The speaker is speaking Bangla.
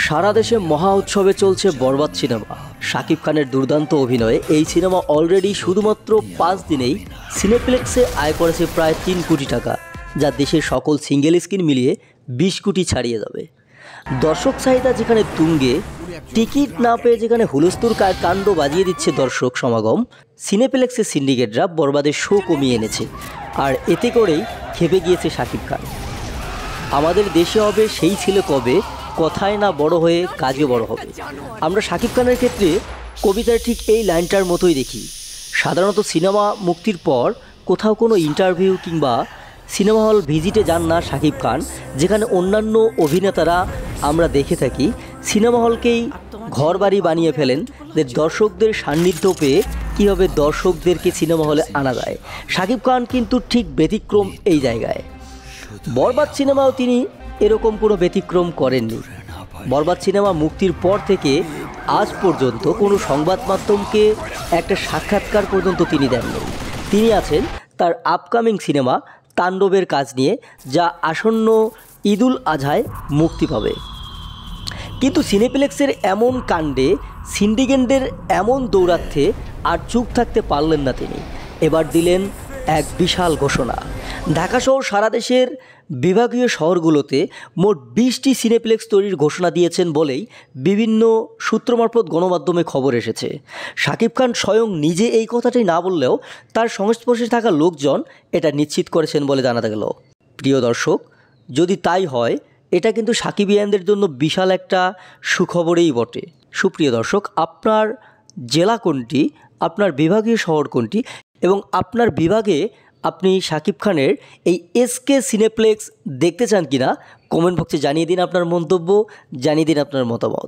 সারা দেশে মহা উৎসবে চলছে বরবাদ সিনেমা। শাকিব খানের দুর্দান্ত অভিনয়ে এই সিনেমা অলরেডি শুধুমাত্র 5 দিনেই সিনেপ্লেক্সে আয় করেছে প্রায় 3 কোটি টাকা, যা দেশের সকল সিঙ্গেল স্ক্রিন মিলিয়ে 20 কোটি ছাড়িয়ে যাবে। দর্শক চাহিদা যেখানে তুঙ্গে, টিকিট না পেয়ে যেখানে হুলস্থুল কাণ্ড বাজিয়ে দিচ্ছে দর্শক সমাগম, সিনেপ্লেক্সের সিন্ডিকেটরা বরবাদের শো কমিয়ে এনেছে। আর এতে করেই খেপে গিয়েছে শাকিব খান। আমাদের দেশে হবে সেই ছেলে কবে, কথায় না বড় হয়ে কাজে বড় হবে। আমরা শাকিব খানের ক্ষেত্রে কবিতার ঠিক এই লাইনটার মতোই দেখি। সাধারণত সিনেমা মুক্তির পর কোথাও কোনো ইন্টারভিউ কিংবা সিনেমা হল ভিজিটে যান না শাকিব খান, যেখানে অন্যান্য অভিনেতারা আমরা দেখে থাকি সিনেমা হলকেই ঘর বাড়ি বানিয়ে ফেলেন, যে দর্শকদের সান্নিধ্য পেয়ে কীভাবে দর্শকদেরকে সিনেমা হলে আনা যায়। শাকিব খান কিন্তু ঠিক ব্যতিক্রম এই জায়গায়। বরবাদ সিনেমাও তিনি এরকম কোনো ব্যতিক্রম করেননি। বরবাদ সিনেমা মুক্তির পর থেকে আজ পর্যন্ত কোনো সংবাদ মাধ্যমকে একটা সাক্ষাৎকার পর্যন্ত তিনি দেননি। তিনি আছেন তার আপকামিং সিনেমা তাণ্ডবের কাজ নিয়ে, যা আসন্ন ঈদুল আজহায় মুক্তি পাবে। কিন্তু সিনেপ্লেক্সের এমন কাণ্ডে, সিন্ডিকেটদের এমন দৌরাত্ম্যে আর চুপ থাকতে পারলেন না তিনি। এবার দিলেন এক বিশাল ঘোষণা। ঢাকাসহ সারা দেশের বিভাগীয় শহরগুলোতে মোট 20টি সিনেপ্লেক্স তৈরির ঘোষণা দিয়েছেন বলেই বিভিন্ন সূত্র মারফত গণমাধ্যমে খবর এসেছে। শাকিব খান স্বয়ং নিজে এই কথাটি না বললেও তার সংস্পর্শে থাকা লোকজন এটা নিশ্চিত করেছেন বলে জানা গেল। প্রিয় দর্শক, যদি তাই হয়, এটা কিন্তু সাকিবিয়ানদের জন্য বিশাল একটা সুখবরেই বটে। সুপ্রিয় দর্শক, আপনার জেলা কোনটি, আপনার বিভাগীয় শহর কোনটি এবং আপনার বিভাগে আপনি শাকিব খানের এই এসকে সিনেপ্লেক্স দেখতে চান কিনা, কমেন্ট বক্সে জানিয়ে দিন আপনার মন্তব্য, জানিয়ে দিন আপনার মতামত।